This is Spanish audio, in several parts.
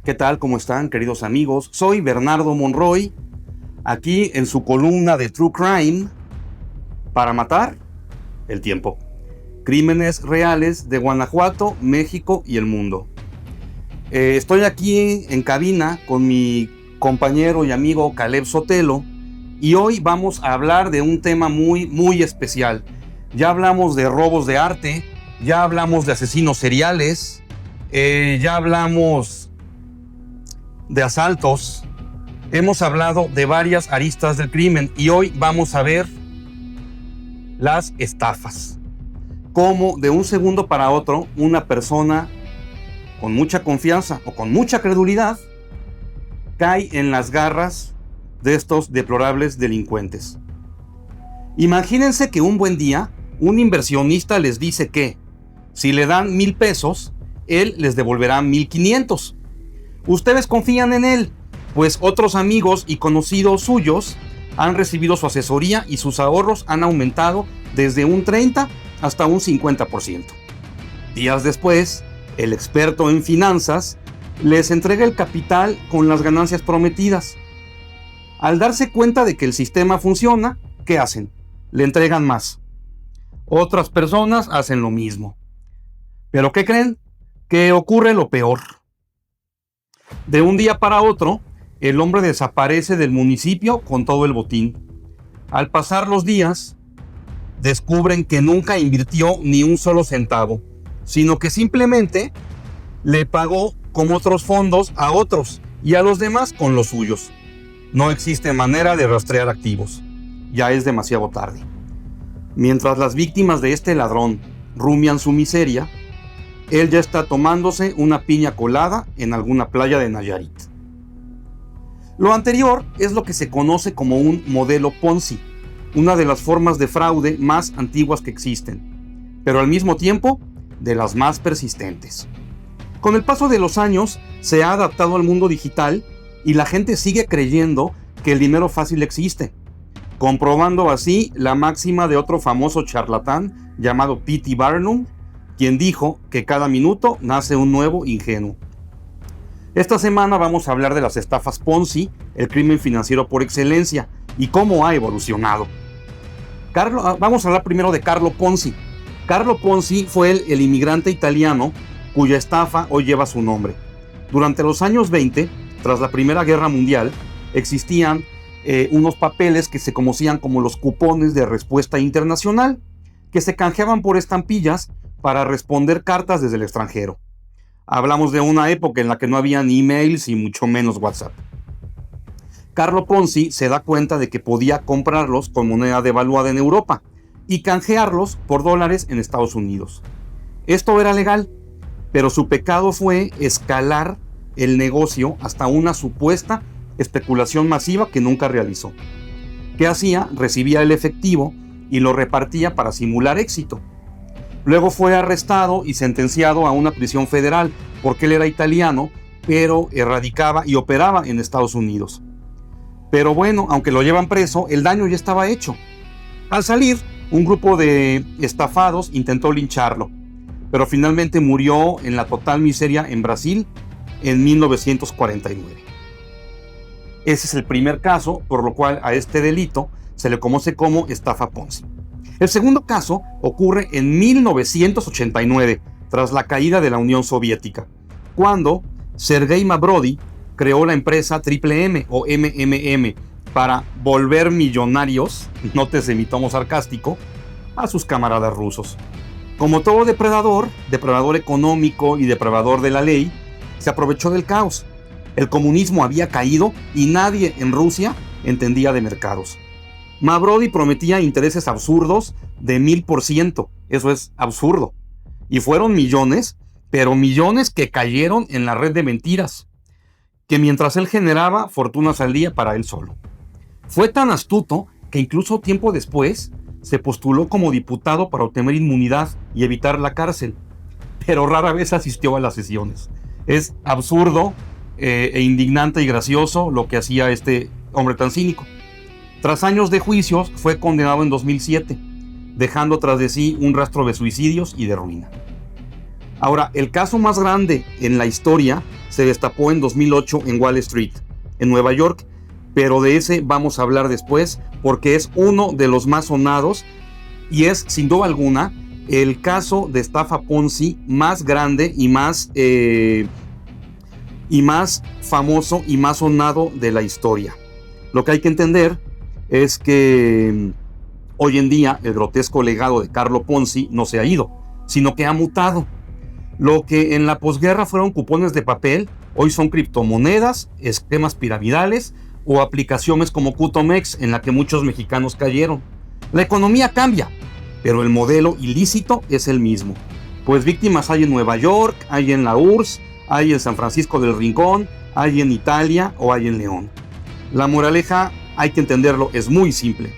¿Qué tal? ¿Cómo están, queridos amigos? Soy Bernardo Monroy, aquí en su columna de True Crime, para matar el tiempo. Crímenes reales de Guanajuato, México y el mundo. Estoy aquí en cabina con mi compañero y amigo Caleb Sotelo y hoy vamos a hablar de un tema muy especial. Ya hablamos de robos de arte, ya hablamos de asesinos seriales, ya hablamos de asaltos, hemos hablado de varias aristas del crimen y hoy vamos a ver las estafas. Cómo de un segundo para otro una persona con mucha confianza o con mucha credulidad cae en las garras de estos deplorables delincuentes. Imagínense que un buen día un inversionista les dice que si le dan 1,000 pesos, él les devolverá 1,500. Ustedes confían en él, pues otros amigos y conocidos suyos han recibido su asesoría y sus ahorros han aumentado desde un 30 hasta un 50%. Días después, el experto en finanzas les entrega el capital con las ganancias prometidas. Al darse cuenta de que el sistema funciona, ¿qué hacen? Le entregan más. Otras personas hacen lo mismo. ¿Pero qué creen? Que ocurre lo peor. De un día para otro, el hombre desaparece del municipio con todo el botín. Al pasar los días, descubren que nunca invirtió ni un solo centavo, sino que simplemente le pagó con otros fondos a otros y a los demás con los suyos. No existe manera de rastrear activos. Ya es demasiado tarde. Mientras las víctimas de este ladrón rumian su miseria, él ya está tomándose una piña colada en alguna playa de Nayarit. Lo anterior es lo que se conoce como un modelo Ponzi, una de las formas de fraude más antiguas que existen, pero al mismo tiempo de las más persistentes. Con el paso de los años se ha adaptado al mundo digital y la gente sigue creyendo que el dinero fácil existe, comprobando así la máxima de otro famoso charlatán llamado P.T. Barnum, quien dijo que cada minuto nace un nuevo ingenuo. Esta semana vamos a hablar de las estafas Ponzi, el crimen financiero por excelencia, y cómo ha evolucionado. Vamos a hablar primero de Carlo Ponzi. Carlo Ponzi fue el inmigrante italiano cuya estafa hoy lleva su nombre. Durante los años 20, tras la Primera Guerra Mundial, existían unos papeles que se conocían como los cupones de respuesta internacional, que se canjeaban por estampillas para responder cartas desde el extranjero. Hablamos de una época en la que no había ni emails y mucho menos WhatsApp. Carlo Ponzi se da cuenta de que podía comprarlos con moneda devaluada en Europa y canjearlos por dólares en Estados Unidos. Esto era legal, pero su pecado fue escalar el negocio hasta una supuesta especulación masiva que nunca realizó. ¿Qué hacía? Recibía el efectivo y lo repartía para simular éxito. Luego fue arrestado y sentenciado a una prisión federal porque él era italiano, pero radicaba y operaba en Estados Unidos. Pero bueno, aunque lo llevan preso, el daño ya estaba hecho. Al salir, un grupo de estafados intentó lincharlo, pero finalmente murió en la total miseria en Brasil en 1949. Ese es el primer caso, por lo cual a este delito se le conoce como estafa Ponzi. El segundo caso ocurre en 1989, tras la caída de la Unión Soviética, cuando Sergei Mavrodi creó la empresa Triple M o MMM para volver millonarios, nótese mi tono sarcástico, a sus camaradas rusos. Como todo depredador económico y depredador de la ley, se aprovechó del caos. El comunismo había caído y nadie en Rusia entendía de mercados. Mavrodi prometía intereses absurdos de 1000%, eso es absurdo. Y fueron millones, pero millones que cayeron en la red de mentiras, que mientras él generaba fortunas al día para él solo. Fue tan astuto que incluso tiempo después se postuló como diputado para obtener inmunidad y evitar la cárcel, pero rara vez asistió a las sesiones. Es absurdo e indignante y gracioso lo que hacía este hombre tan cínico. Tras años de juicios, fue condenado en 2007, dejando tras de sí un rastro de suicidios y de ruina. Ahora, el caso más grande en la historia se destapó en 2008 en Wall Street, en Nueva York, pero de ese vamos a hablar después porque es uno de los más sonados y es, sin duda alguna, el caso de estafa Ponzi más grande y más famoso y más sonado de la historia. Lo que hay que entender es que hoy en día el grotesco legado de Carlo Ponzi no se ha ido, sino que ha mutado. Lo que en la posguerra fueron cupones de papel, hoy son criptomonedas, esquemas piramidales o aplicaciones como Cutomex, en la que muchos mexicanos cayeron. La economía cambia, pero el modelo ilícito es el mismo. Pues víctimas hay en Nueva York, hay en la URSS, hay en San Francisco del Rincón, hay en Italia o hay en León. La moraleja, hay que entenderlo, es muy simple.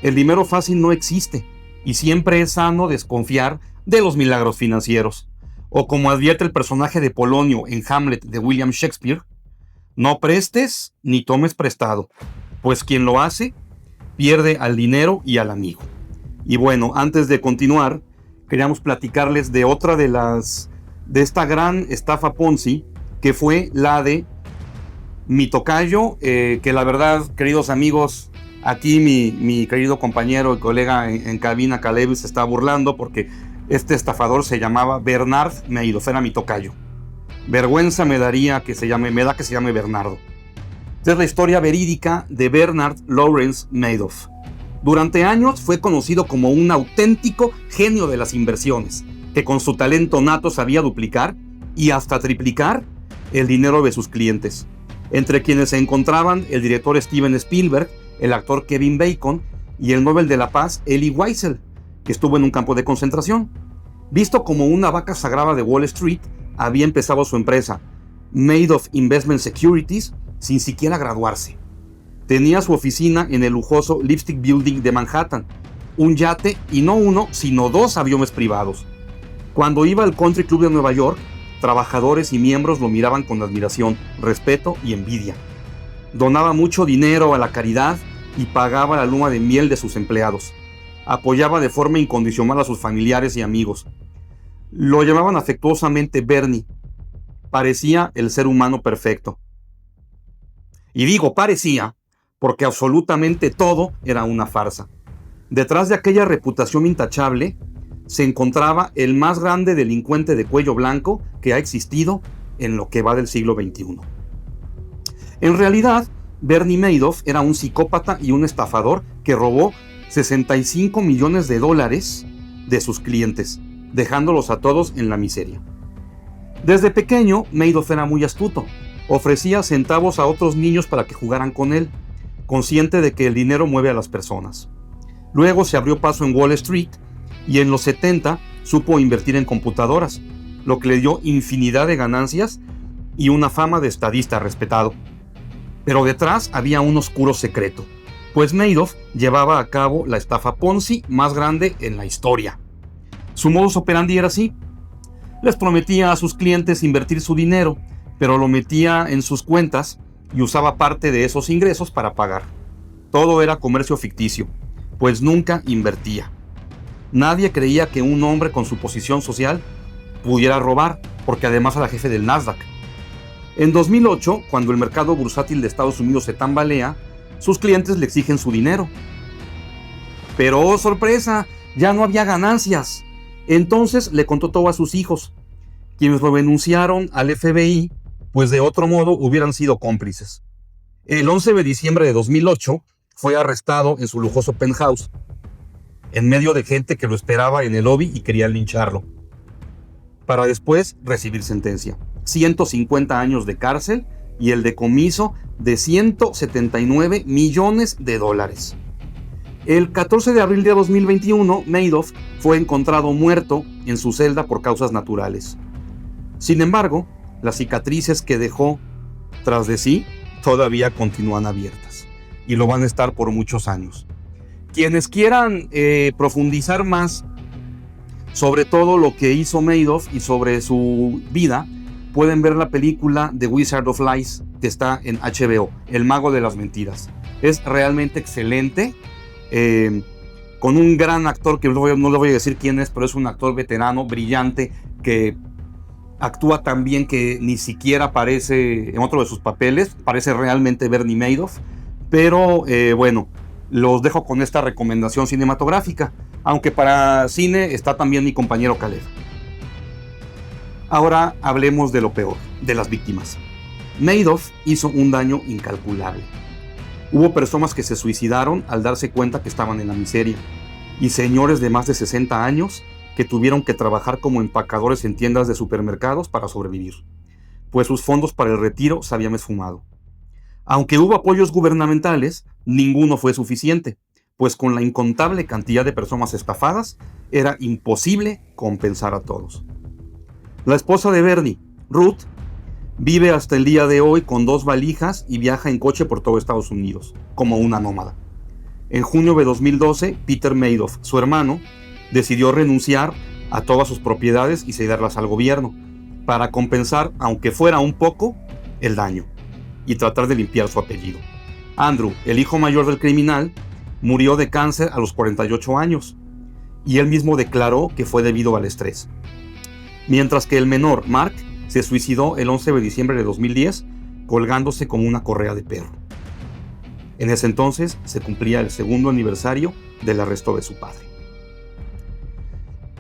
El dinero fácil no existe y siempre es sano desconfiar de los milagros financieros. O como advierte el personaje de Polonio en Hamlet de William Shakespeare, no prestes ni tomes prestado, pues quien lo hace pierde al dinero y al amigo. Y bueno, antes de continuar, queríamos platicarles de otra de esta gran estafa Ponzi, que fue la de mi tocayo, que la verdad, queridos amigos, aquí mi querido compañero y colega en cabina, Caleb, se está burlando porque este estafador se llamaba Bernard Madoff, era mi tocayo. Vergüenza me da que se llame Bernardo. Esta es la historia verídica de Bernard Lawrence Madoff. Durante años fue conocido como un auténtico genio de las inversiones, que con su talento nato sabía duplicar y hasta triplicar el dinero de sus clientes, entre quienes se encontraban el director Steven Spielberg, el actor Kevin Bacon y el Nobel de la Paz Elie Wiesel, que estuvo en un campo de concentración. Visto como una vaca sagrada de Wall Street, había empezado su empresa, Madoff Investment Securities, sin siquiera graduarse. Tenía su oficina en el lujoso Lipstick Building de Manhattan, un yate y no uno, sino 2 aviones privados. Cuando iba al Country Club de Nueva York, trabajadores y miembros lo miraban con admiración, respeto y envidia. Donaba mucho dinero a la caridad y pagaba la luna de miel de sus empleados. Apoyaba de forma incondicional a sus familiares y amigos. Lo llamaban afectuosamente Bernie. Parecía el ser humano perfecto. Y digo parecía, porque absolutamente todo era una farsa. Detrás de aquella reputación intachable se encontraba el más grande delincuente de cuello blanco que ha existido en lo que va del siglo XXI. En realidad, Bernie Madoff era un psicópata y un estafador que robó $65 millones de sus clientes, dejándolos a todos en la miseria. Desde pequeño, Madoff era muy astuto. Ofrecía centavos a otros niños para que jugaran con él, consciente de que el dinero mueve a las personas. Luego se abrió paso en Wall Street y en los 70 supo invertir en computadoras, lo que le dio infinidad de ganancias y una fama de estadista respetado. Pero detrás había un oscuro secreto, pues Madoff llevaba a cabo la estafa Ponzi más grande en la historia. Su modus operandi era así: les prometía a sus clientes invertir su dinero, pero lo metía en sus cuentas y usaba parte de esos ingresos para pagar. Todo era comercio ficticio, pues nunca invertía. Nadie creía que un hombre con su posición social pudiera robar, porque además era jefe del Nasdaq. En 2008, cuando el mercado bursátil de Estados Unidos se tambalea, sus clientes le exigen su dinero. Pero, ¡oh sorpresa!, ya no había ganancias. Entonces le contó todo a sus hijos, quienes lo denunciaron al FBI, pues de otro modo hubieran sido cómplices. El 11 de diciembre de 2008 fue arrestado en su lujoso penthouse, en medio de gente que lo esperaba en el lobby y quería lincharlo, para después recibir sentencia: 150 años de cárcel y el decomiso de $179 millones. El 14 de abril de 2021, Madoff fue encontrado muerto en su celda por causas naturales. Sin embargo, las cicatrices que dejó tras de sí todavía continúan abiertas y lo van a estar por muchos años. Quienes quieran profundizar más sobre todo lo que hizo Madoff y sobre su vida, pueden ver la película The Wizard of Lies, que está en HBO, El Mago de las Mentiras. Es realmente excelente, con un gran actor que no le voy a decir quién es, pero es un actor veterano, brillante, que actúa tan bien que ni siquiera aparece en otro de sus papeles, parece realmente Bernie Madoff, pero bueno, los dejo con esta recomendación cinematográfica, aunque para cine está también mi compañero Caleb. Ahora hablemos de lo peor, de las víctimas. Madoff hizo un daño incalculable. Hubo personas que se suicidaron al darse cuenta que estaban en la miseria, y señores de más de 60 años que tuvieron que trabajar como empacadores en tiendas de supermercados para sobrevivir, pues sus fondos para el retiro se habían esfumado. Aunque hubo apoyos gubernamentales, ninguno fue suficiente, pues con la incontable cantidad de personas estafadas, era imposible compensar a todos. La esposa de Bernie, Ruth, vive hasta el día de hoy con 2 valijas y viaja en coche por todo Estados Unidos, como una nómada. En junio de 2012, Peter Madoff, su hermano, decidió renunciar a todas sus propiedades y cederlas al gobierno, para compensar, aunque fuera un poco, el daño, y tratar de limpiar su apellido. Andrew, el hijo mayor del criminal, murió de cáncer a los 48 años, y él mismo declaró que fue debido al estrés. Mientras que el menor, Mark, se suicidó el 11 de diciembre de 2010 colgándose como una correa de perro. En ese entonces se cumplía el 2º aniversario del arresto de su padre.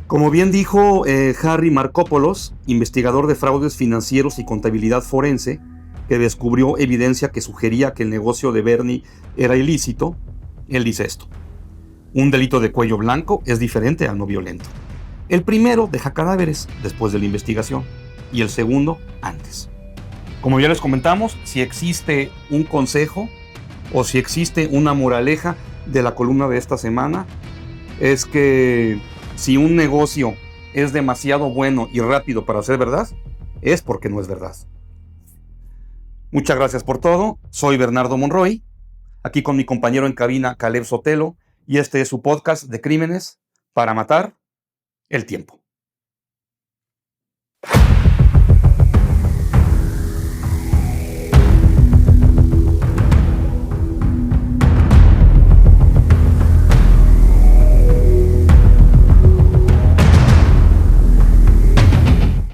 Como bien dijo Harry Markopoulos, investigador de fraudes financieros y contabilidad forense, que descubrió evidencia que sugería que el negocio de Bernie era ilícito, él dice esto: un delito de cuello blanco es diferente al no violento. El primero deja cadáveres después de la investigación y el segundo antes. Como ya les comentamos, si existe un consejo o si existe una moraleja de la columna de esta semana, es que si un negocio es demasiado bueno y rápido para ser verdad, es porque no es verdad. Muchas gracias por todo. Soy Bernardo Monroy, aquí con mi compañero en cabina Caleb Sotelo, y este es su podcast de Crímenes para matar el tiempo.